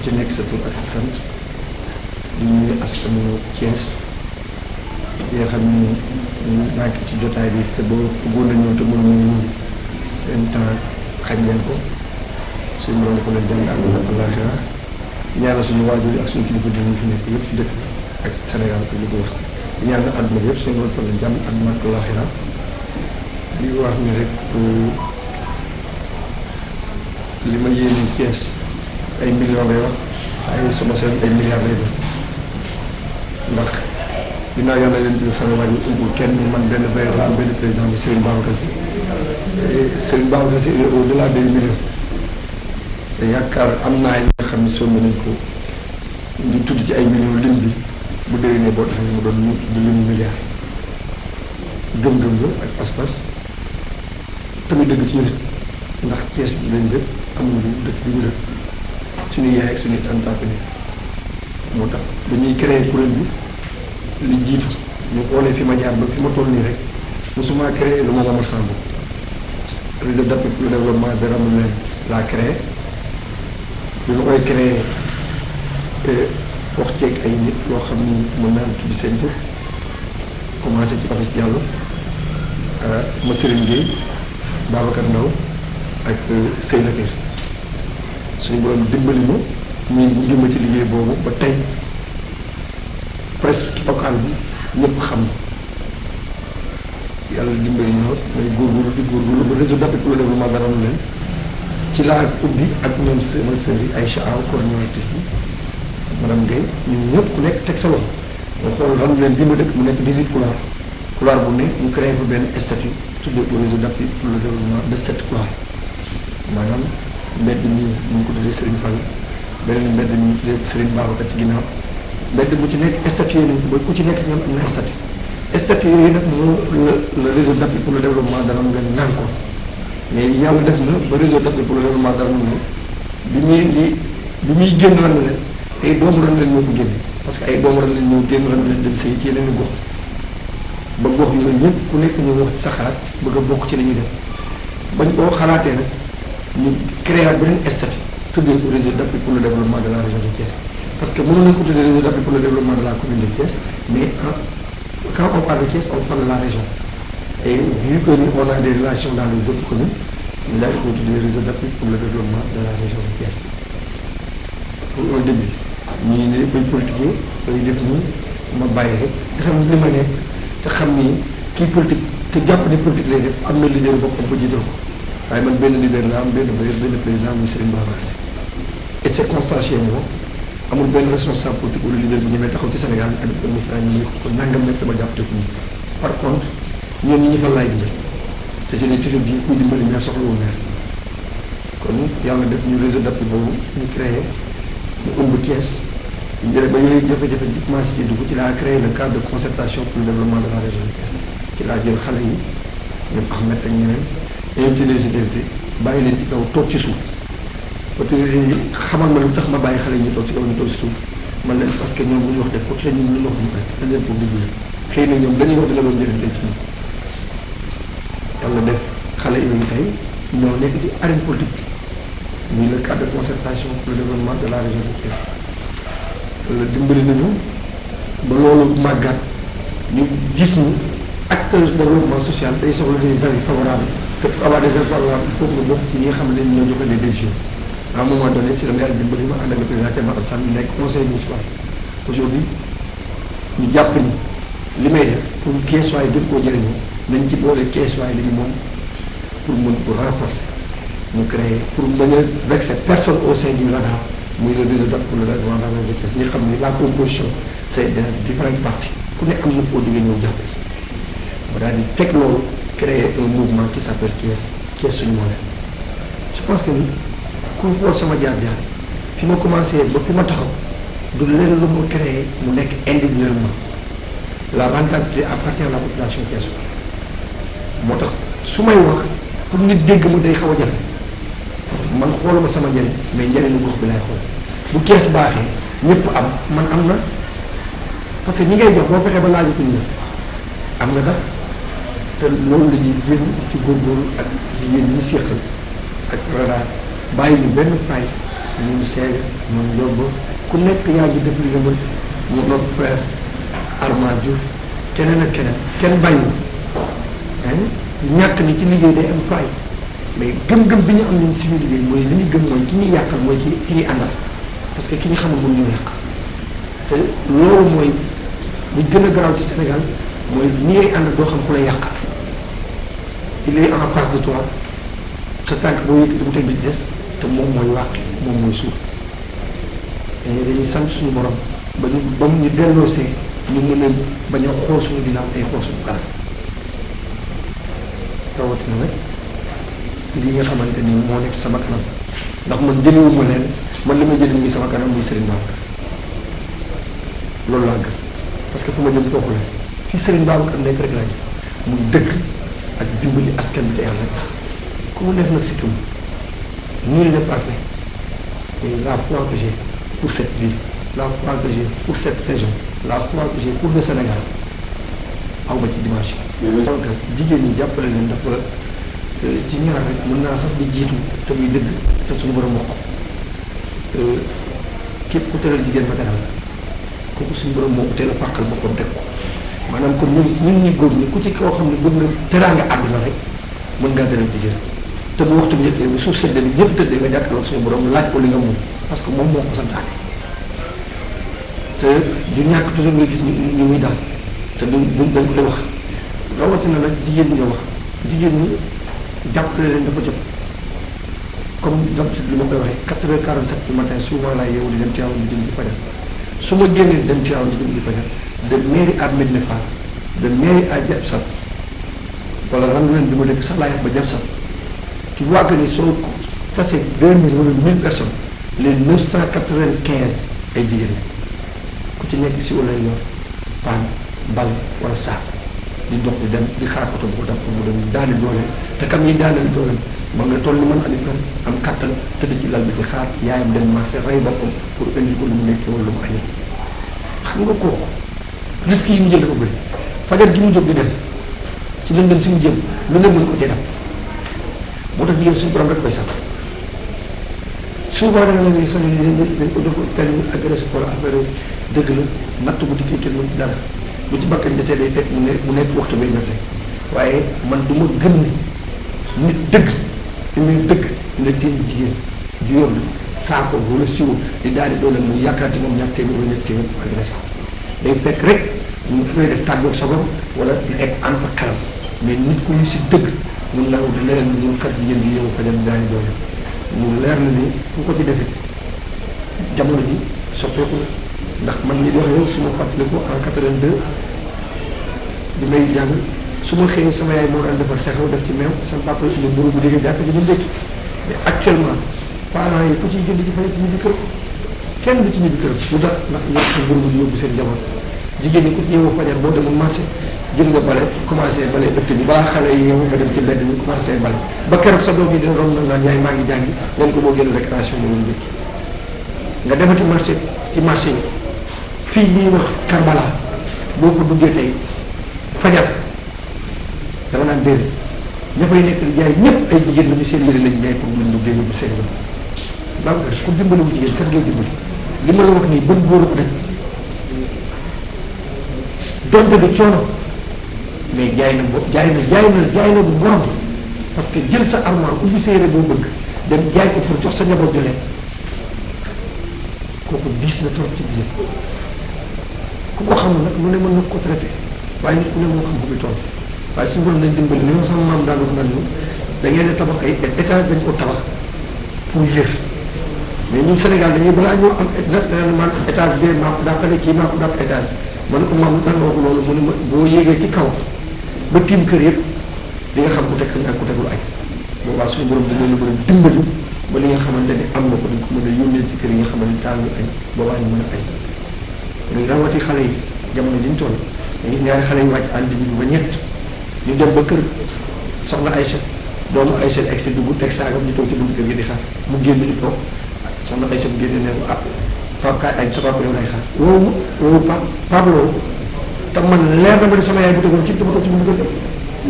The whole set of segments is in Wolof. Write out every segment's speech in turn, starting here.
ci nekk sa tur ak sa sant di nuyu askanu Thiès yi nga xam ni maa ngi ci jotaay bi te boo bëggoon a ñëw te mënuñu ñëw seen temps xañ leen ko suñu borom ko leen jàng ak àllaaxira ñaanal suñu waajur yi ak suñu kilifa dinañ fi nekk yëpp ci dëkk ak Sénégal ak li ko wax ñaanal àdduna bi yëpp suñu borom ko leen jàmm àdduna ak àllaaxira di wax ni rek li ma yéene Thiès ay millions lay wax ay sama seen ay milliards lay doon ndax ginnaaw yàlla leen di sama waajur umpul kenn man benn bailleur la am benn président bi Serigne Babacar Sy Serigne Babacar Sy au-delà des millions te yaakaar am naa yi nga xam ne sonn nañ ko di tudd ci ay millions lim bi bu déwénee boo taxee mu doon di lim milliards gëm-gëm la ak pas-pas tamit dëgg ci ñu nit ndax Thiès bi lañ dëkk amuñu dëkk bi ñu dëkk suñu yaay ak suñu tàntaak ni moo tax dañuy créer kuréel bi li jiitu ñu xoolee fi ma jaar ba fi ma toll nii rek mosuma créé lu ma Momar Samb réseau d'appui pour le développement de Randoulène laa créé bi ma koy créé wax ceeg ay nit yoo xam ni mën naa tudd seen tur commencé ci Papis Diallo ma Serigne Gueye Babacar Ndaw ak Seyna Kër suñu borom dimbali ma ñun bu jëmma ci liggéey boobu ba tey presque local bi ñëpp xam yàlla dimbali ñoo may góorgóorlu ba réseau d'appui pour le développement dara mu leen ci laa ubbi ak ñoom sama sœur yi Aïcha Aw coordinatrice bi madame Guèye ñun ñëpp ku nekk teg sa loxo nga xool ran leen bi ma dëkk mu nekk 18 couloir bu ne ñu créé fa benn statut tuddee ko réseau d'appui pour le développement de 7 couloirs maanaam mbedd mi ñu ngi ko tuddee Serigne Fall beneen mbedd mi ñu tuddee Serigne Babacar ci ginnaaw mbedd bu ci nekk statut yi nañ ko ba ku ci nekk ñoom am na statut yooyu nag moo le réseau d'appui pour le développement dara mu leen naan ko mais yàlla def na ba réseau d'appui pour le développement dara mu ne bi muy génn ran leen ay doomu ran leen ñoo ko génne parce que ay doomu ran leen ñoo génn ran leen dem sëy ci yeneen gox ba gox yooyu ñëpp ku nekk ñu wax ci sa xalaat bëgg a bokk ci li ñuy def bañ koo xalaatee nag ñu créé beneen statut tuddee ko réseau d'appui pour le développement de la région de Thiès parce que mënoon nañu ko tuddee réseau d'appui pour le développement de la commune de Thiès mais quand on parle de Thiès on parle de la région et vu que nous on a des relations dans les autres communes ñu daal di ko tuddee réseau d'appui pour le développement de la région de Thiès pour un début ñu ne koy politiquer koy def nii ma bàyyi rek te xam li ma nekk te xam ni kii politique te jàpp ne politique lay def am na leader boppam ba jiital ko waaye man benn leader la am benn président muy Serigne Babacar Sy et c'est constaté moom amul benn responsable politique wala leader bu ñemee taxaw ci Sénégal ak ministre ñi ko nangam nekk dama jàpp te ko nii par contre ñoom ñi fa laay dimbali te je l'ai toujours dit kuy dimbali maire soxla wu maire kon yàlla def ñu réseau d'appui boobu ñu créé ñu ëmb Thiès ñu jëlee ba yooyu jafe-jafe di commencé ci dugg ci laa créé le cadre de concertation pour le développement de la région de Thiès ci laa jël xale yi ñoom Ahmed ak ñeneen invité les autorités bàyyi leen ci kaw toog ci suuf autorités yi xamal ma lu tax ma bàyyi xale yi ñu toog ci kaw ñu toog ci suuf man leen parce que ñoom bu ñu wax def ko te ñun lu ñu wax ñu rek dañ leen ko déglu xëy na ñoom dañuy wax dina doon njëriñ tey ci ñun yàlla def xale yooyu tey ñoo nekk ci arène politique bi muy le cadre de concertation pour le développement de la région de Thiès la dimbali nañu ba loolu màggat ñu gis ni acteur de développement social day soxla des avis favorables te pour avoir des avis favorables il faut que nga bokk ci ñi nga xam ne ñoo joxe des décisions à un moment donné si la nga dimbali ma ànd ak le président Thierno Alassane Sall nekk conseil municipal aujourd'hui ñu jàpp ni li may def pour Thiès waay gën koo jëriñoo nañ ci boole Thiès waay li ñu moom pour mën ko renforcer ñu créer pour bañ a vexer personne au sein du LADA muy le réseau d'appui pour le développement de la région de Thiès ñi xam ni la composition c'est de différentes parties ku ne am na koo jógee ñëw jàpp ci ba daal di teg loolu créer un mouvement qui s'appelle Thiès suñu moo leen je pense que ni ku xool sama jaar-jaar fi ma commencé ba fi ma taxaw du leen lu ma créé mu nekk individuellement la rentabilité appartient à la population Thiès moo tax su may wax pour nit dégg ma day xaw a jafe man xooluma sama njëriñ mais njëriñu gox bi lay xool bu Thiès baaxee ñëpp am man am na parce que ñi ngay jox boo fexee ba laajatuñ la am na dara te loolu la ñuy jéem ci góorgóorlu ak jigéen ñi séqal ak radaar bàyyi ñu benn fay ñun Sega ñun Yomba ku nekk yaa ngi def li nga mën mu notre frère Armand Diouf keneen ak keneen kenn bàyyiwul ñàkk ni ci liggéey day am fay mais gëm-gëm bi ñu am ñun suñu liggéey mooy li ñu gëm mooy ki ñuy yàqal mooy ki ñuy àndal parce que ki ñu xamul mënu ñu yàq te loolu mooy li gën a garaaw ci Sénégal mooy ni ngay ànd doo xam ku lay yàqal il est en face de toi sa tànk boo yëkkati bu teg bi des te moom mooy wàq moom mooy suuf dañuy sant suñu borom ba mu ñu delloosee ñu mën a bañ a xool suñu ginnaaw ay xool suñu kanam rawatina nag lii nga xamante ni moo nekk sama kanam ndax man jëliwuma leen man li ma jëli muy sama kanam muy Serigne Babacar loolu laa gëm parce que fu ma jëm foofu la fii Serigne Babacar nekk rek laa jëm muy dëgg ak dimbali askan bi te yàlla tax ku mu neex nag si këm nul n'est parfait mais la foi que j'ai pour cette ville la foi que j'ai pour cette région la foi que j'ai pour le Sénégal aw ma ci dimanche donc jigéen ñi jàppale leen dafa ci ñaar rek mën naa sax di jiitu te muy dëgg te suñu borom wax ko képp ku teral jigéen ma teral kooku suñu borom moo ko teel a pàqal boppam teg ko maanaam kon ñun ñi góor ñi ku ci koo xam ne bëgg nga teraanga àdduna rek mën ngaa teral jigéen te bu waxtu bi njëkkee bu suuf seddee bi ñëpp tëddee nga jàkkaarloog suñu borom laaj ko li nga moom parce que moom moo ko santaane te du ñàkk toujours nga gis ñu muy dal te dañ koy wax rawatina nag jigéen ñi nga wax jigéen ñi jàppale leen dafa jot comme d'habitude li ma koy waxee 4h47 du matin souvent laay yeewu di dem Tivaouane di jëm di fajar su ma génnee dem Tivaouane di jëm di fajar de mairie à Médina Fall de mairie à Diabsat wala Rangoulène bi ma dëkk sax laa yàq ba Diabsat tu vois que ni soo tasee 2000 wala 1000 personnes les 995 ay jigéen la ku ci nekk si wala yor paan bal wala saak di dox di dem di xaar oto bu ko def mu dem daani doole te kam yi daaneel doole ma nga toll ni man am kàttan tëdd ci lal bi di xaar yaayam dem marché rey boppam pour indi ko lu mu nekkee wala lu mu añee xam nga kooku risque yi mu jël dafa bëri fajar gi mu jóg di dem ci lëndëm si mu jëm lu ne mën ko cee def moo tax jigéen suñu borom rek koy sax souvent da nga leen sax dañ ko def tali agressé wala affaire dëgg la natt bu dikkee kenn mën ci dara bu ci bakkan desee day fekk mu nekk waxtu bay métti waaye man du ma gëm ni nit dëgg te muy dëgg nga téye jigéen ju yor saako wala siwo di daal di doole mu yaakaar ci moom ñaar téeméer wala ñetti téeméer agressé day fekk rek mu koy def tàggoog sagom wala di egg ànd ak xelam mais nit ku ñu si dëgg mun naa wut leneen lu ñu kat jigéen bi yow fajar daal di doole mu leer na ni ku ko ci defee jamono ji soppeeku na ndax man li di wax yow su ma fàttaliku en 82 bi may jàng su ma xëyee sama yaay moo daan defar sexew def ci meew sama papa indi mburu bu déggee jàkk ji ñu ndékki mais actuellement parents yi ku ciy jënd ci fay ci ñibbi kër kenn du ci ñibbi kër lu tax ndax ñoo ko mburu bu di yóbbu seen jamono jigéen ñi ku ci yeewoo fajar boo demoon marché jël nga bale commencé bale ëtt bi balaa xale yi yeewu nga dem ci mbedd mi commencé bale ba keroog sa doom yi dina rom nag naan yaay maa ngi jàngi ngeen ko boo génn récréation mo ñu ndékki nga demati marché ci marché yi fii ñuy wax Karbala boo ko duggee tey fajar dama naan déedéet ña fay nekk di jaay ñëpp ay jigéen lañu seen yére lañu jaay pour lu ñu génn bu seen yoon baax na ku dimbaliwu jigéen kat ngay dimbali li ma la wax nii bën góor ko daj donte du coono mais jaay na bu borom parce que jël sa armoire ubbi sa yére boo bëgg dem jaay ko pour jox sa njaboot di lekk kooku diis na trop ci biir ku ko xamul nag mu ne mën na ko traité waaye nit ku ne moo xam ko bi toll waaye suñu borom dañ dimbali ni ma sama maam daan wax naan ñu da ngeen di tabax ay étage dañ ko tabax pour yër mais ñun Sénégal dañuy balaa ñoo am man étage bi maa ko dàqale kii maa ko dàq étage ma ne ko maam daan wax loolu mu ne ma boo yéegee ci kaw ba tiim kër yëpp di nga xam ku teg ak ku tegul ay boobaa suñu borom dina la mën a dimbali ba li nga xamante ne am na ko dañ ko mën a yónnee ci kër yi nga xamante ne taal ñu añ boobaa ñu mën a añ léegi rawati xale yi jamono ji ñu toll da gis ñaari xale yi wàcc ànd ji ba ñett ñu dem ba kër soxna Aïcha doomu Aïcha egg si dugg teg saagam ñu toog ci buntu kër gi di xaar mu génn ñu toog soxna Aïcha bu génne ne ko ah Pape kaay añ sa papa yow lay xaar woowu Pape loolu te man leer na ma ne sama yaay bu tegoon ci dama toog ci buntu kër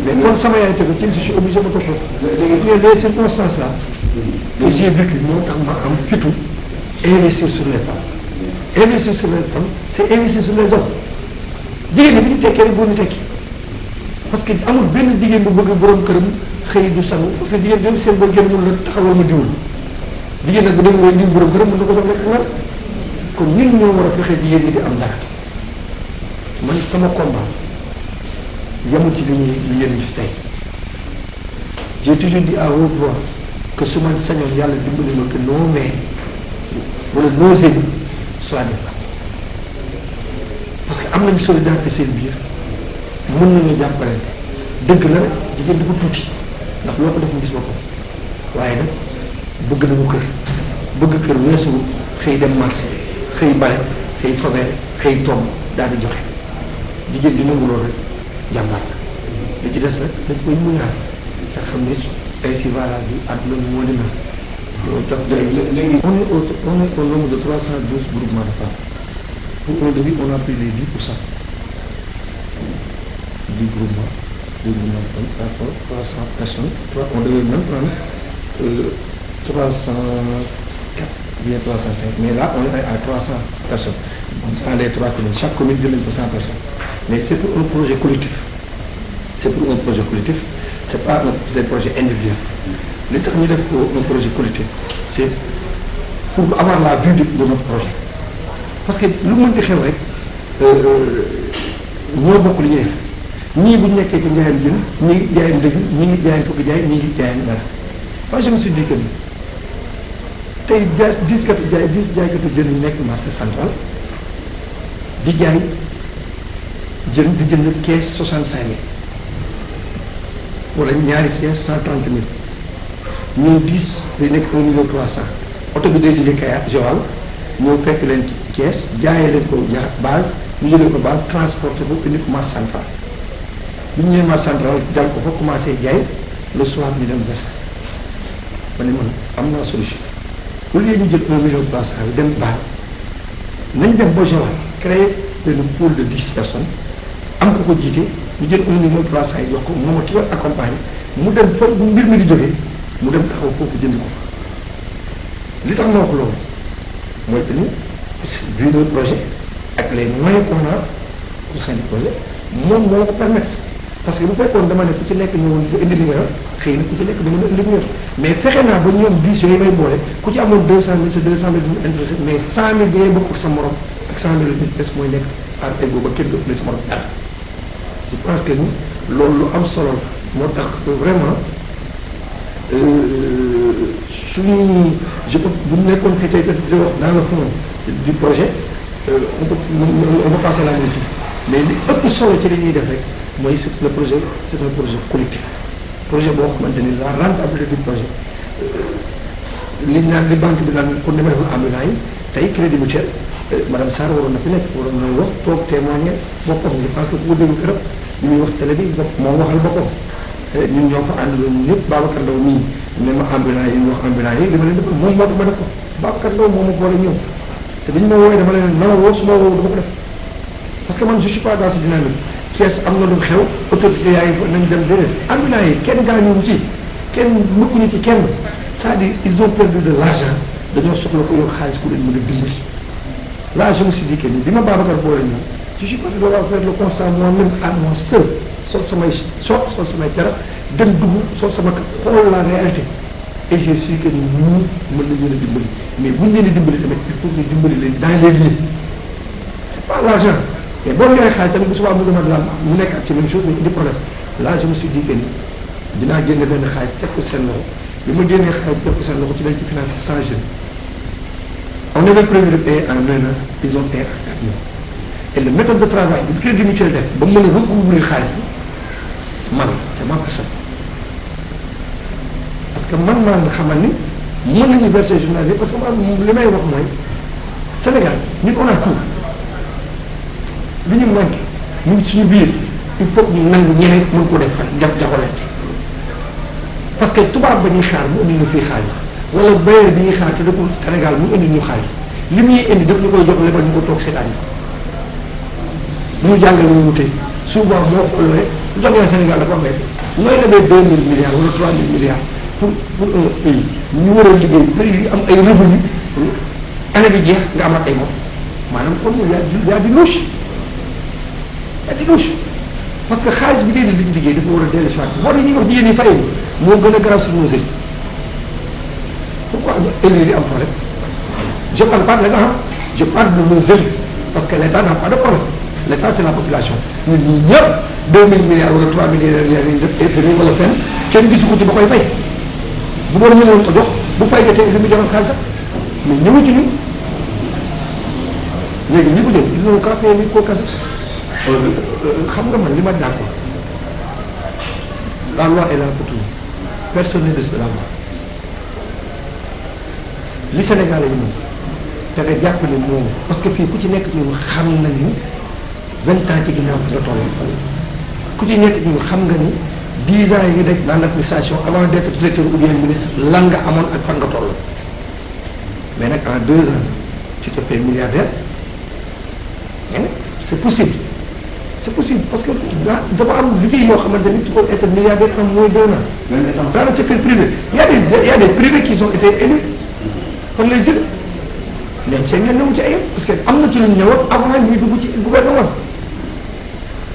mais kon sama yaay tegu ci je suis obligé ma toog léegi les circonstances là que j'ai vécu moo tax ma am fitu investir sur les femmes investir sur les femmes c'est investir sur les hommes jigéen ñi bi ñu tekkee rek boo ñu tekki parce que amul benn jigéen bu bëgg borom këram xëy du sangu parce que jigéen ñoom seen boo génn mun la taxawal ma diwul jigéen nag bu dem mooy diw borom këram mën na ko jox rek war kon ñun ñoo war a fexe jigéen ñi di am dara man sama combat yamul ci li ngeen gis tey j'ai toujours dit à haute voix que su ma sañoon yàlla dimbali ma que nos mères wala nos élus soient des femmes parce que am nañu solidarité seen biir mën nañu jàppalante dëgg la jigéen dafa tuuti ndax loo ko def mu gis boppam waaye nag bëgg nañu kër bëgg kër weesu xëy dem marché xëy bale xëy fobere xëy tomb daal di joxe jigéen di nangu loolu rek jàmbaar la li ci des rek dañ koy muñaat te xam ne ay si voilà bi àdduna bi moo di mel loolu tax léegi on est au nombre de 312 groupements de femmes pour un début on a pris les 10% du groupement par rapport 300 personnes on devait même prendre 304 bien 305 mais là on est à 300 personnes dans les 3 communes chaque commune jël nañ ko 100 personnes mais c'est pour un projet collectif c'est pas un projet individuel li tax ñu def ko un projet collectif c'est pour avoir la vue de notre projet parce que lu mën di xew rek ñoo bokk li ñuy def ñii bu ñu nekkee ci njaayam jën ñii ngi jaayam dëgg ñii ngi jaayam fukki jaay ñii ngi jaayam dara moi je me suis dit que tey jaay 10 jaaykatu jën yi nekk marché central di jaay jën di jënd kees 65 000 wala ñaari kees 130 000 ñëw 10 day nekk 1 million 300 oto bi day jóge Kayar Joal ñëw fekk leen ci kees jaayee leen ko base ñu jëlee ko base transporté ko indi ko marché central bi ñu ñëwee marché central jàll ko fa commencé jaay le soir ñu dem Versailles ma ne man am naa solution au lieu ñu jël 1 million 300 bi dem baal nañ dem ba Joal créer benn pôle de 10 personnes am ko ko jiite ñu jël 1 million 300 yi jox ko moom ki war accompagner mu dem fa bu mbir mi di jógee mu dem taxaw foofu jënd ko fa li tax ma wax loolu mooy que ni vu le projet ak les moyens qu'on a pour seen projet moom moo la ko permettre parce que bu fekkoon dama ne ku ci nekk ñëwoon nga indi li nga yor xëy na ku ci nekk da mën a indi li nga yor mais fexe naa ba ñoom 10 yooyu may boole ku ci amoon 200 000 sa 200 000 du mu intéressé mais 100 000 bi ngay bokk ak sa morom ak 100 000 bi des mooy nekk à égaux ba kenn du ëppale sa morom dara je pense que ni loolu lu am solo moo tax vraiment suñu je peux bu nekkoon fii tey di wax dans le fond du projet on peut passer la nuit mais li ëpp solo ci li ñuy def rek mooy c'est le projet c'est un projet collectif projet boo xamante ni la rentabilité du projet li naan li banque bi naan pour demee ko ambulant yi tey crédit mutuel madame Sarr waroon na fi nekk waroon na wax toog témoigner boppam je pense que ku ko déglu keroog li muy wax télé bi moo waxal boppam ñun ñoo fa ànd ñun ñëpp Babacar Ndaw mii ne ma ambulant yi wax ambulant yi li ma leen def moom moo tax ma def ko Babacar Ndaw moo ma boole ñëw te bi ñu ma woowee dama leen non woo su ma woo dama ko def parce que man je suis pas dans cette dynamique kees am na lu xew autorité yaa ngi fa nañ dem déedéet ambulant yi kenn gaañuwu ci kenn mëkkuñu ci kenn c'est-à-dire ils ont perdu de l'argent dañoo soxla ko yow xaalis ku leen mën a dimbali là je me suis dit que ni bi ma Babacar boole ñëw je suis parti doon faire le constat moi-même à moi seul sol samay sol samay cara dem dugg sol sama xool la réalité et je suis que ni ñii mën nañu leen a dimbali mais buñ leen di dimbali tamit il faut ñu dimbali leen dans les lieux c'est pas l'argent mais boo yoree xaalis tamit bu subaa mu dama la mu nekk ak ci même chose mais indi problème là je me suis dit que ni dinaa génne benn xaalis teg ko seen loxo bi ma génnee xaalis teg ko seen loxo ci lañ ci financé 100 jeunes on avait prévu de payer en 1 an ils ont payé en 4 mois et la méthode de travail bi crédit mutuel def ba mu mën a recouvrir xaalis bi man c'est ma personne parce que man maa nga xamal ni mën nañu verser journal parce que man li may wax mooy Sénégal ñun on a tout li ñu manqué ñu suñu biir il faut que ñu nangu ñeneen mën ko def jaxolante parce que tubaab ba ñuy xaar mu indi ñu fii xaalis wala bailleur bi ñuy xaar te dëkku Sénégal mu indi ñu xaalis li muy indi daf ñu koy jox lebal ñu ko toog seetaan yi ñu jàngale ñu wute souvent moo xool ne lu tax ngeen Sénégal dafa am ay nooy demee 2000 milliards wala 3000 milliards pour un pays ñu war a liggéey pays yi am ay revenu année bi jeex nga amaat ay moom maanaam kon y a di louche y a di louche parce que xaalis bi ngay di ci liggéey dafa war a dellu si waat boo ñuy wax jigéen ñi fay moo gën a garaaw sur nos élus pourquoi élus yi am problème je parle pas de l'État je parle de nos élus parce que l'État n'a pas de problème l'État c'est la population ñun ñii ñëpp 2000 milliards wala 3 milliards yi ñu def FMI wala fenn kenn gisu ko ci ba koy fay bu doon ñu leen ko jox bu fay jotee li mu joxoon xaalis sax mais ñëwu ci ñun léegi ñi ko jël ils n'ont qu'à payer ko kase xam nga man li ma d'accord la loi est là pour tout personne n'est au-dessus de la loi li Sénégalais yi moom te nga jàpp ne moom parce que fii ku ci nekk ñun xam nañu 20 ans ci ginnaaw nga toll ku ci nekk ñun xam nga ni 10 ans yi nga def dans l'administration avant d'être directeur ou bien ministre lan nga amoon ak fan nga toll mais nag en 2 ans tu te fais milliardaire c'est possible parce que dafa am liggéey yoo xamante ni tu peux être milliardaire en moins d'1 an. dans le secteur privé il y a des privés qui ont été élus par les élus léegi seen yoon newu ci ay parce que am na ci lu ñu ñëwoon avant ñuy dugg ci gouvernement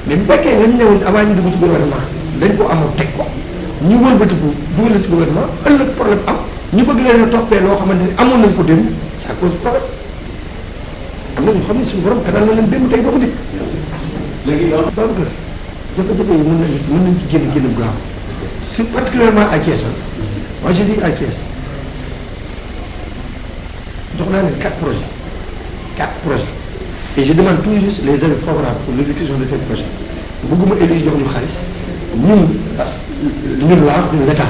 mais bu fekkee nga ñëwoon avant ñu dugg ci gouvernement dañ ko amoon teg ko ñu wëlbatiku dugal ci gouvernement ëllëg problème am ñu bëgg leen a toppee loo xamante ni amoon nañ ko démb ça cause problème am na ñu xam ne suñu borom kanaan na leen démb tey doo ko dikk. léegi yow. donc jafe-jafe yi mën nañ ci génn bu gaaw c'est particulièrement à Thiès moi je dis à Thiès jox naa leen 4 projets et je demande tout juste les avis favorables pour l'exécution de ces projets bëgguma élu yi jox ñu xaalis ñun l'État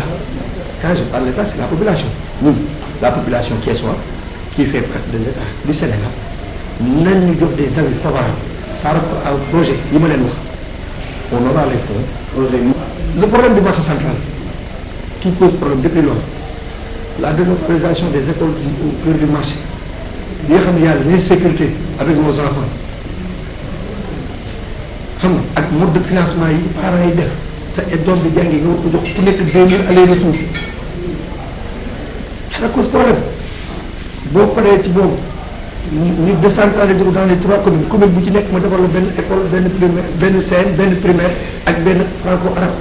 quand je parle de l'État c'est la population ñun la population thiessoise qui fait partie de l'État du Sénégal nañ ñu jox des avis favorables par rapport au projet yi ma leen wax on aura les fonds projet le problème du marché central qui pose problème depuis lors la délocalisation des écoles au cœur du marché bi nga xam ne y a l'insécurité avec nos enfants xam nga ak mode de financement yi parents yi def sa doom bi jàngi nga war ko jox ku nekk 2000 aller-retour ça cause problème boo paree ci boobu ñu décentraliser ko dans les 3 communes commune bu ci nekk ma defal la benn école benn primaire benn CM benn primaire ak benn franco-arabe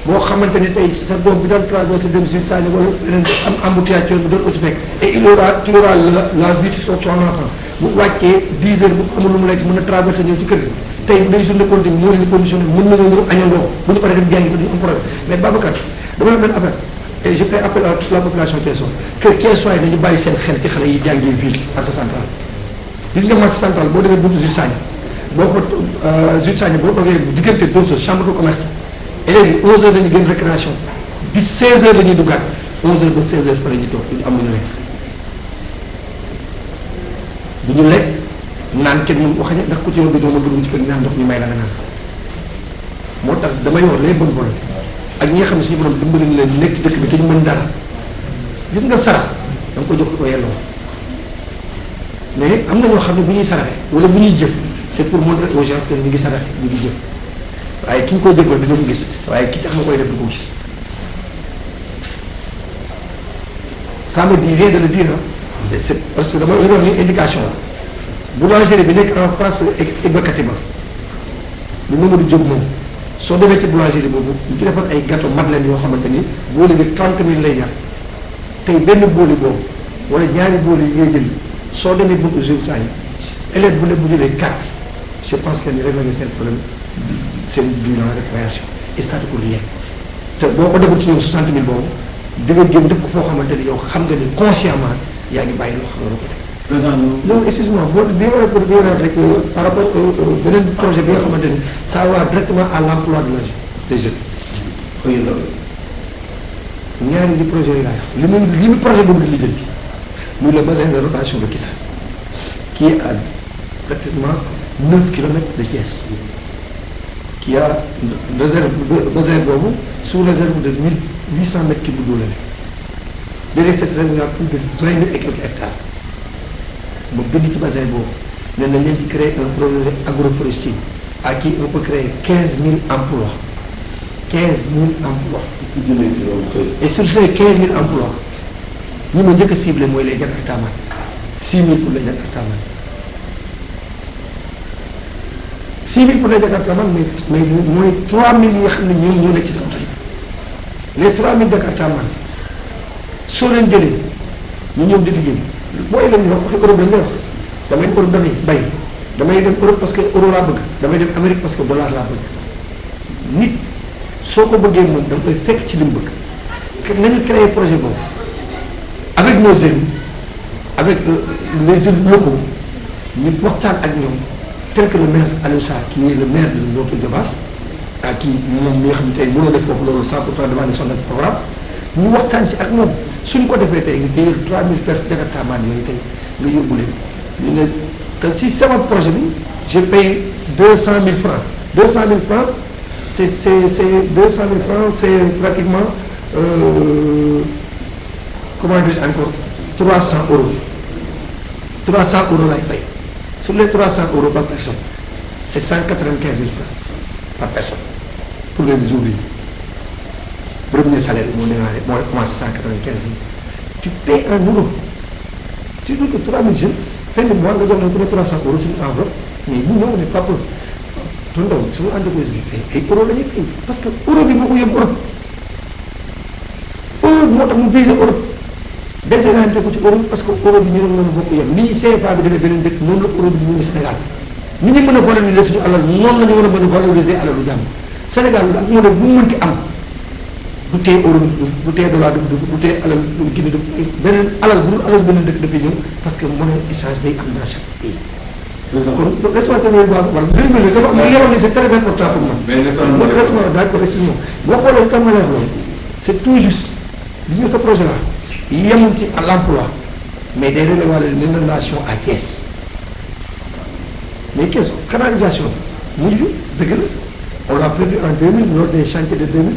boo xamante ni tey sa doom bi doon traversé dem Sine Saalum wala beneen am embouteillage bi doon ko ci fekk et tu auras la vie de son enfant bu wàccee 10 heures bu amul lu mu lekk mën a traversé ñëw ci kër gi tey day journée continue moo leen di conditionné mën nañoo ñëw añandoo bu ñu paree dem jàngi ba duñu am problème mais Babacar dama la benn affaire et je fais appel à toute la population thiessoise que Thiessois yi nañu bàyyi seen xel ci xale yi jàngee ville marché central gis nga marché central boo demee buntu Jules Sagna boo ko Jules Sagna boo toogee diggante Dosso chambre de commerce élèves yi 11h dañuy génn récréation bi 16h dañuy duggaat 11h ba 16h fa la ñuy toog duñu am lu ñu lekk duñu lekk naan kenn mënu ko xañe ndax ku ci yow bi doo ma dugg ci kër naan ndox ñu may la nga naan moo tax damay wax les bonnes volontés ak ñi nga xam ne suñu borom dimbali leen nekk ci dëkk bi te ñu mën dara gis nga sarax da nga ko jox ko yelloo mais am na ñoo xam ne bu ñuy saraxe wala bu ñuy jëf c'est pour montrer aux gens que ñu ngi saraxe ñu ngi jëf waaye ki ñu koy jëfal dina ko gis waaye ki tax nga koy def du ko gis ça me dit rien de le dire c'est parce que dama li wax ni indication la boulangerie bi nekk en face Iba Katiba bi Mamadou Diop moom soo demee ci boulangerie boobu ñu ci defar ay gâteau madeleine yoo xamante ni booli bi 30 000 lay jar tey benn booli boobu wala ñaari booli yi ngay jël soo demee buntu Jules Sagna élève bu ne bu jëlee 4 je pense que ni réglé seen problème seen bilan récréation et ça pour rien te boo ko deful ci ñoom 60 000 boobu di nga jëm def ko foo xamante ni yow xam nga ni consciemment yaa ngi bàyyi loo xam nga ko def. non excuse-moi boo bi ma pour dire rek par rapport beneen projet bi nga xamante ni ça va directement à l'emploi de la des jeunes. ñaari li projet yi laay wax li muy projet boobu di lijjanti muy le bassin de rotation de Kissa qui est à pratiquement 9 kilomètres de Thiès qui a réserve bassin boobu sous réserve de 1800 mètres cubes d'eau la nekk derrière cette réserve il y a plus de 20 000 et quelques hectares ba bind ci bassin boobu nee na leen ci créer un projet agroforestier à qui on peut créer 15 000 emplois 15 000 emplois et sur ces 15 000 emplois ñi ma njëkk a ciblé mooy les jakartaman 6 000 pour les Jakartaman. 6 000 pour les Jakartaman, mais moins 3 000 nous les titres. Les 3 000 Jakartaman, sur l'indélé, nous sommes délégués. Moi, je vais vous dire, je vais vous dire, damay dem Europe parce que euro laa bëgg damay dem Amérique parce que dollar laa bëgg nit soo ko bëggee moom da nga koy fekk ci li mu bëgg nañu créer projet boobu avec nos élus avec les élus locaux ñu waxtaan ak ñoom tel que le maire Aliou Sarr qui est le maire de notre Diobass ak kii moom mi nga xam ne tey mënoo def foofu loolu 100% demandé son programme ñu waxtaan ci ak moom suñ ko defee tey nga téye 3000 personnes Jakartaman yooyu tey nga yóbbu leen ñu ne si c'est mon projet, je paye 200 000 francs. 200 000 francs, c'est 200 000 francs, c'est pratiquement, comment dire encore, 300 euros. 300 euros là, il paye. Sur les 300 euros par personne, c'est 195 000 francs par personne pour les ouvriers. Premier salaire, moi, commence à 195 000. Tu payes un euro. Tu dis que 3 000 jeunes. Fin de mois, nous avons 300 euros sur une enveloppe, mais nous, on n'est pas pour. Tout le monde, sur l'entreprise, et euro, parce que euro, il faut Europe. Euro, moi, je vais payer Europe. Déjà, on a euro parce que euro, il y a beaucoup de ni CFA, de Bénédicte, non, l'euro, du Sénégal. Ni ñu mën a valoriser suñu alal noonu la ñu war a mën a valoriser alalu jàmm Sénégal ak moo ne bu mu mënti am du tee euro du tee dollar du tee alal Guinée du beneen alal bu dul alal beneen dëkk dafay ñëw parce que monnaie échange day am dans chaque pays. kon responsabilité boobu parce que c'est très important pour moi. mais d'accord excuse-moi boo xoolee comme ma loolu c'est tout juste gis nga sa projet là yemul ci à l'emploi mais day relever l'inondation à Thiès. Mais qu'est-ce que canalisation on l'a prévu en 2000 lors des chantiers de 2000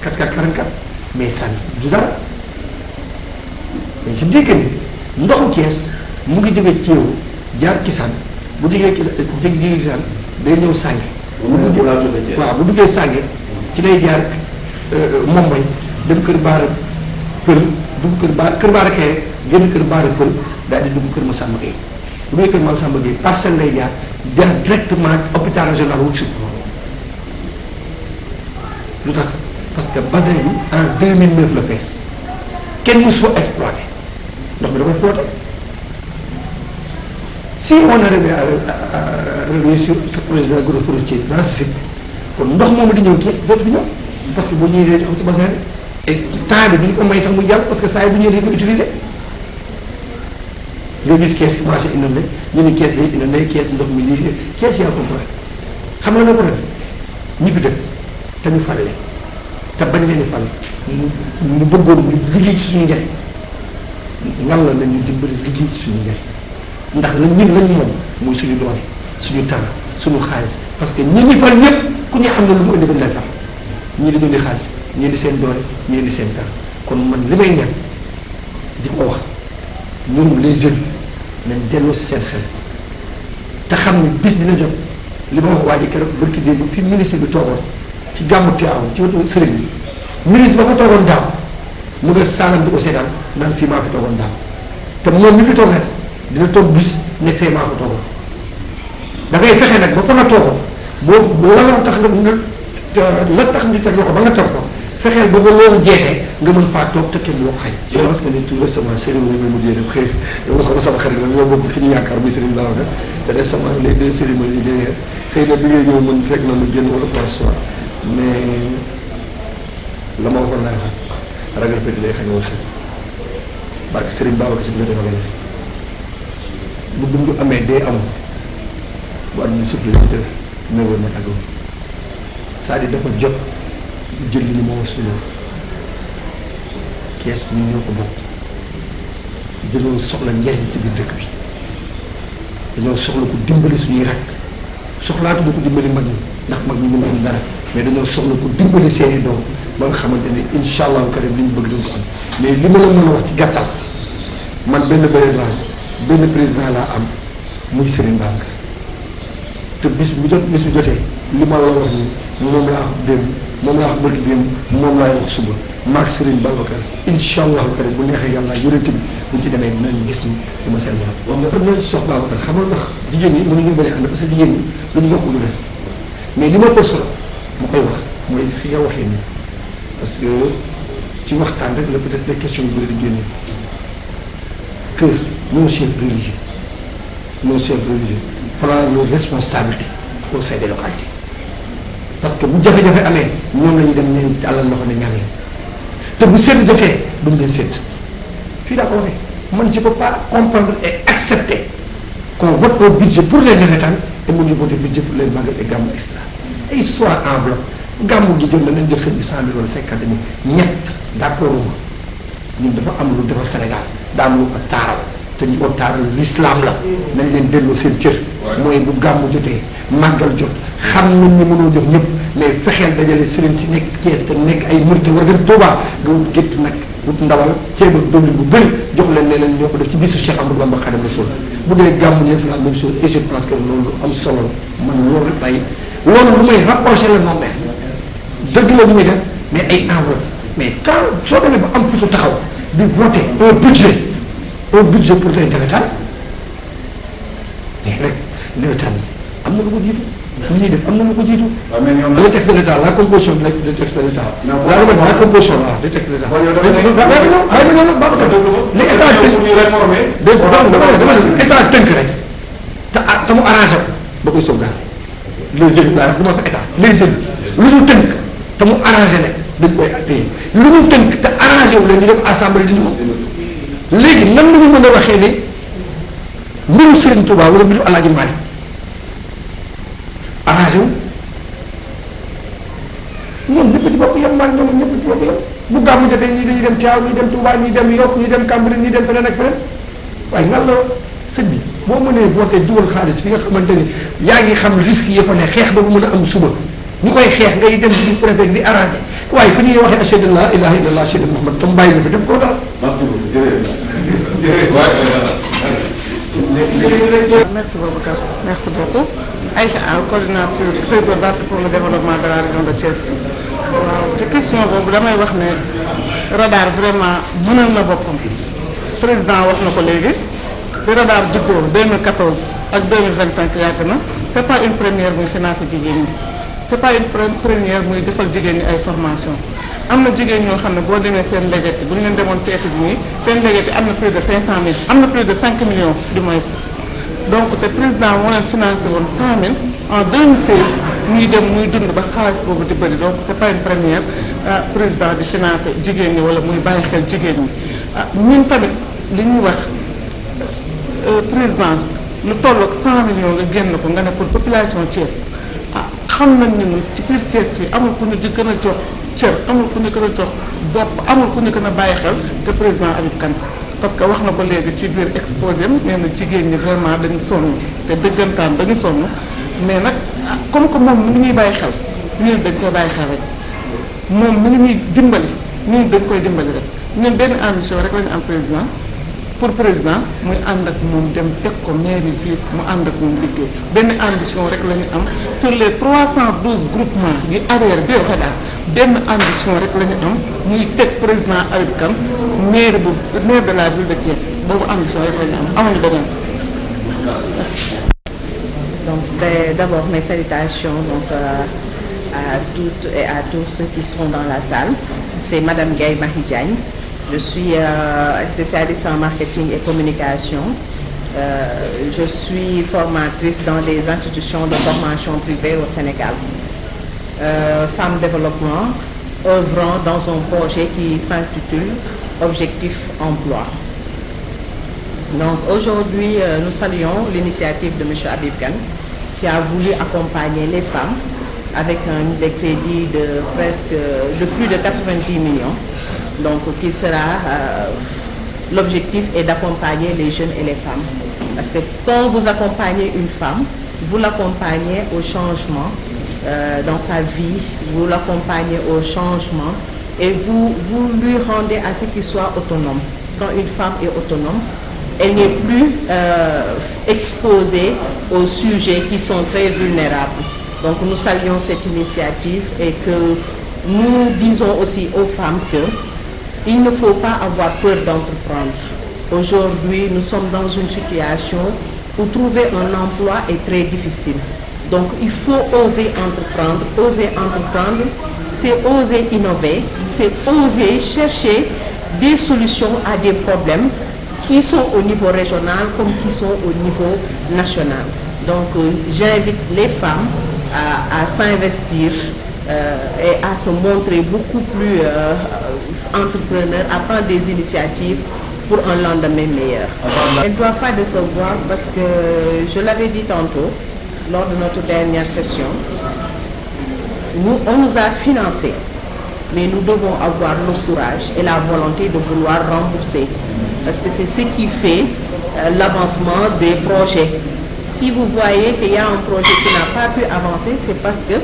44 mais ça du dara mais je dis que ndoxu Thiès mu ngi jóge Thiéw jaar Kisane bu jógee Kisane day ñëw Sange waaw bu duggee Sange ci lay jaar Mombay dem Kër Baara Pël dugg Kër Baara Kéré génn Kër Baara Pël daal di dugg Kër Massamba Gueye bu dee Kër Massamba Gueye parcelle lay jaar directement hôpital régional wu ci lu tax parce que bassin bi en 2009 la fees kenn mosu fa exploité ndox mi dafa exploité si on arrive à réussir ce projet de l'agroforestier dans ce site kon ndox moomu di ñëw Thiès dootu fi ñëw parce que boo ñëwee dañu am ci bassin bi et temps bi duñu ko may sax muy jàll parce que saa yi bu ñëwee dañu ko utiliser nga gis Thiès commencé inondé ñu ne Thiès day inondé Thiès ndox mi lii Thiès yaa ko problème xam nga ne problème ñi fi dëkk te ñu fal leen te bañ leen fal ñu bëggoon ñu liggéey ci suñu njariñ ngan la ñu dimbali liggéey ci suñu njariñ ndax la ñun lañ moom mooy suñu doole suñu temps suñu xaalis parce que ñi fal ñëpp ku ñu am na lu mu indi bañ lay fal ñii dañu di xaalis ñii di seen doole ñii di seen temps kon man li may ñaan di ko wax ñoom les jeunes nañ delloo si seen xel te xam ni bis dina jot li ma wax waa ji keroog barki démb fi ministre bi toogoon ci gàmmu Tiwaawan ci wetu sëriñ bi ministre ba fa toogoon daaw mu nga saalam di ko seetaan naan fii maa fi toogoon daaw te moom mi fi toog rek dina toog bis ne fee maa fa toogoon da ngay fexe nag ba fa nga toogoon boo la tax la tax ñu teg loxo ba nga toog ko fexeel ba ba loolu jeexee nga mën faa toog te kenn loo ko xañ. je pense que ni tout récemment cérémonie bi mujjee def xëy na nga xam ne sama xarit la ñoo bokk ki ñu yaakaar muy Serigne Babacar te récemment les deux cérémonies dernières xëy na bi ngay ñëw mën fekk na mu génn wala par soir mais la ma waxoon laay wax ragal fekk lay xañ woon xëy barke Serigne Babacar si biir ragal bu dund amee dee am bu am ñu surtout ñu def néew na tàggoo c'est-à-dire dafa jot jël li ñu ma wax suñu Thiès ñu ñoo ko bokk dañoo soxla njariñ ci biir dëkk bi dañoo soxla ko dimbali suñuy rakk soxlaatu ko dimbali mag ñi ndax mag ñi mën am dara mais dañoo soxla ko dimbali seeni doom ba nga xamante ne incha allahu karim li ñu bëgg duñ ko am mais li ma la mën a wax ci gàttal man benn bëreet laa benn président laa am muy Serigne Babacar te bis bu jotee li ma la wax ni moom laa wax démb moom laa wax bëgg bi moom laay wax suba maag Serigne Babacar incha allahu karim bu neexee yàlla yonent bi buñ ci demee dinañ gis ni dama seen ñaar wax nga sax ñoo sox Babacar xamal ndax jigéen ñi mënuñu bëri ànd parce que jigéen ñi duñu bokk lu leen mais li ma ko solo ma koy wax mooy fi nga waxee nii parce que ci waxtaan rek la peut-être les questions yu bëri di génne que nos chefs religieux prend leur responsabilité au sein des localités parce que bu jafe-jafe amee ñoom la ñuy dem ñeen àllal loxo ne ñaan leen te bu sedd jotee duñ leen sedd fii daa ko waxee man je peux pas comprendre et accepter qu'on vote un budget pour les navétanes et mu ñu voté budget pour les magal et gàmmu extra et soit en bloc gàmmu gi jot na nañ def seen bi 100 000 wala 50 000 ñett d'accord ma ñun dafa am lu defar Sénégal daa am lu ko taaral te ñu ko taaral l'islam la nañ leen delloo seen cër mooy bu gàmmu jotee màggal jot xam nañ ni mënoo jox ñëpp mais fexeel dajale sëriñ si nekk Thiès te nekk ay murit war dem Touba nga wut gétt nag wut ndawal ceeb ak doole bu bëri jox leen ne leen ñoo ko def ci bisu Cheikh Amadou Bamba Khadimou Rassoul bu dee gàmmu ñëpp la même chose et je pense que loolu am solo la man loolu rek ay loolu lu may rapproché la non mais dëgg la lu muy def mais ay enveloppe mais quand soo demee ba am fitu taxaw di voter un budget pour les navétanes mais nag navétane am na lu ko jiitu li ñuy def am na lu ko jiitu. waaw mais ñoom le texte de l'État la composition du texte de l'État. la composition du texte de l'État. li état tënk état tënk rek te mu arrangé ko ba koy sauvegarder les élus daal du ma sa état les élus lu ñu tënk te mu arrangé ne dañ koy téye lu ñu tënk te arrangé wu leen ñu dem assemblée di ñu ko léegi nan la ñu mën a waxee ne mbiru Serigne Touba wala mbiru El Hadj Malick arrangé wu ñoom ñëpp ci bopp yem maa ngi ñoom ñëpp ci bopp yem bu gàmmu jotee ñii dañuy dem Thiaw ñii dem Touba ñii dem Yoff ñii dem Cambérène ñii dem feneen ak feneen waaye nan la sëñ bi boo mënee voté dugal xaalis fi nga xamante ni yaa ngi xam risque yi fa ne xeex ba bu mën a am suba ñu koy xeex ngay dem di gis préfet di arrangé waaye fi ñuy waxee ashhadu an laa ilaaha illallah ashhadu anna Muhammad tam bàyyi na fi def ko dara. Merci beaucoup Merci Babacar. Merci beaucoup. Aïcha Aw, coordinatrice réseau d'art pour le développement de la région de Thiès. waaw ci question boobu damay wax ne radar vraiment mënal na boppam président wax na ko léegi bi radar juddoo 2014 ak 2025 yàgg na c'est pas une première muy financer jigéen ñi c'est pas une première muy defal jigéen ñi ay formation am na jigéen ñoo xam ne boo demee seen légati bu ñu leen demoon seeti bi nii seen légati am na plus de 500 000 am na plus de 5 millions du moins donc te président moo leen financé woon 100 000 en 2016 muy dem muy dund ba xaalis boobu di bëri donc c'est pas une première président di financé jigéen ñi wala muy bàyyi xel jigéen ñi ñun tamit li ñuy wax président lu tolloog 100 millions nga génn ko nga ne pour population Thiès xam nañ ne ci biir Thiès bi amul ku ñu di gën a jox cër amul ku ñu gën a jox bopp amul ku ñu gën a bàyyi xel te président Habib Kane parce que wax na ko léegi ci biir exposé am nee na jigéen ñi vraiment dañu sonn te dëggantaan dañu sonn mais nag comme que moom mi ngi ñuy bàyyi xel ñun dañ koy bàyyi xel rek moom mi ngi ñuy dimbali ñun dañ koy dimbali rek ñun benn ambition rek la ñu am président pour président muy ànd ak moom dem teg ko mairie fii mu ànd ak moom liggéey benn ambition rek la ñu am sur les 312 groupements yi adhéré bi waxe daal benn ambition rek la ñu am muy teg président Habib Kane maire de la ville de Thiès boobu ambition rek la ñu am amuñu beneen. Donc d'abord mes salutations donc à toutes et à tous ceux qui sont dans la salle. C'est Madame Gaye Mahi Diagne. Je suis spécialiste en marketing et communication. Je suis formatrice dans des institutions de formation privée au Sénégal. Femme développement, œuvrant dans un projet qui s'intitule Objectif Emploi. Donc aujourd'hui, nous saluons l'initiative de M. Habib Kane qui a voulu accompagner les femmes avec des crédits de plus de 90 millions. Donc qui sera l'objectif est d'accompagner les jeunes et les femmes. Parce que quand vous accompagnez une femme, vous l'accompagnez au changement dans sa vie, vous l'accompagnez au changement et vous lui rendez à ce qu'il soit autonome. Quand une femme est autonome, elle n'est plus exposée aux sujets qui sont très vulnérables. Donc nous saluons cette initiative et que nous disons aussi aux femmes qu'il ne faut pas avoir peur d'entreprendre. Aujourd'hui, nous sommes dans une situation où trouver un emploi est très difficile. Donc, il faut oser entreprendre. Oser entreprendre, c'est oser innover, c'est oser chercher des solutions à des problèmes qui sont au niveau régional comme qui sont au niveau national. Donc, j'invite les femmes à s'investir et à se montrer beaucoup plus entrepreneurs, à prendre des initiatives pour un lendemain meilleur. Elle ne doit pas décevoir parce que, je l'avais dit tantôt, lors de notre dernière session, on nous a financés, mais nous devons avoir le courage et la volonté de vouloir rembourser, parce que c'est ce qui fait l'avancement des projets. Si vous voyez qu'il y a un projet qui n'a pas pu avancer, c'est parce que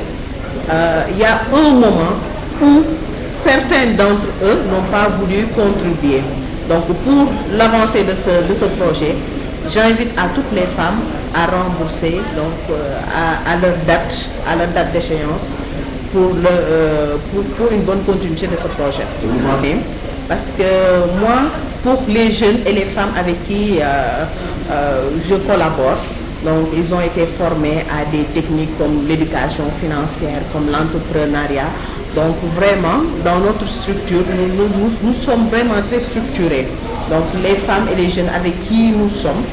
il y a un moment où certains d'entre eux n'ont pas voulu contribuer. Donc pour l'avancée de ce projet, j'invite à toutes les femmes à rembourser donc, à leur date d'échéance pour une bonne continuité de ce projet. Parce que moi, pour les jeunes et les femmes avec qui je collabore, donc ils ont été formés à des techniques comme l'éducation financière, comme l'entrepreneuriat. Donc vraiment, dans notre structure, nous sommes vraiment très structurés. Donc les femmes et les jeunes avec qui nous sommes,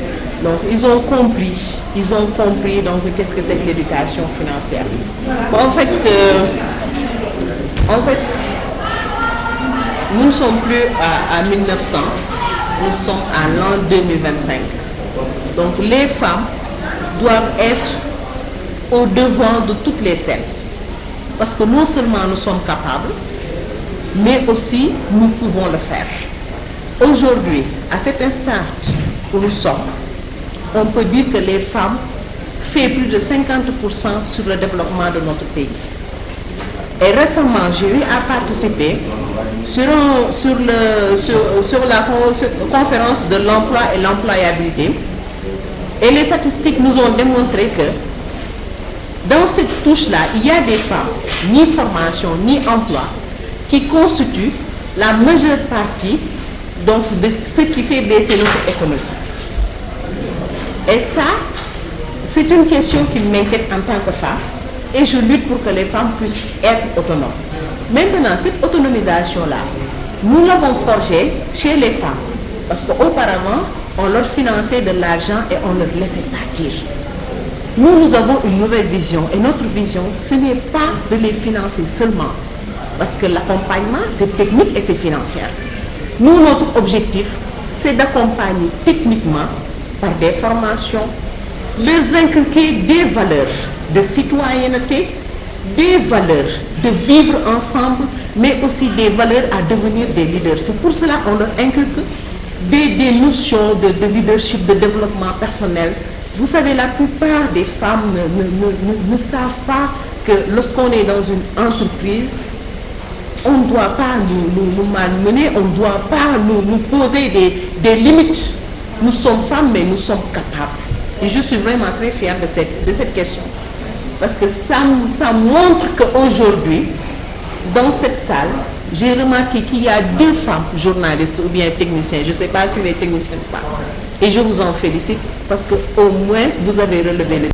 donc ils ont compris donc qu'est-ce que c'est que l'éducation financière. En fait, nous ne sommes plus à 1900, nous sommes à l'an 2025. Donc les femmes doivent être au devant de toutes les scènes. Parce que non seulement nous sommes capables, mais aussi nous pouvons le faire. Aujourd'hui, à cet instant où nous sommes, on peut dire que les femmes font plus de 50% sur le développement de notre pays. Et récemment, j'ai eu à participer sur la conférence de l'emploi et l'employabilité. Et les statistiques nous ont démontré que dans cette touche-là, il y a des femmes, ni formation, ni emploi, qui constituent la majeure partie donc, de ce qui fait baisser notre économie. Et ça, c'est une question qui m'inquiète en tant que femme, et je lutte pour que les femmes puissent être autonomes. Maintenant, cette autonomisation-là, nous l'avons forgée chez les femmes, parce qu'auparavant, on leur finançait de l'argent et on leur laissait partir. Nous avons une nouvelle vision, et notre vision, ce n'est pas de les financer seulement, parce que l'accompagnement, c'est technique et c'est financier. Nous, notre objectif, c'est d'accompagner techniquement, par des formations, les inculquer des valeurs de citoyenneté, des valeurs de vivre ensemble, mais aussi des valeurs à devenir des leaders. C'est pour cela qu'on leur inculque des notions de leadership, de développement personnel. Vous savez, la plupart des femmes ne savent pas que lorsqu'on est dans une entreprise, on ne doit pas nous malmener, on ne doit pas nous poser des limites. Nous sommes femmes, mais nous sommes capables. Et je suis vraiment très fière de cette question. Parce que ça montre qu'aujourd'hui, dans cette salle, j'ai remarqué qu'il y a 2 femmes journalistes ou bien techniciens. Je ne sais pas si les techniciens ou pas. Et je vous en félicite parce qu'au moins, vous avez relevé le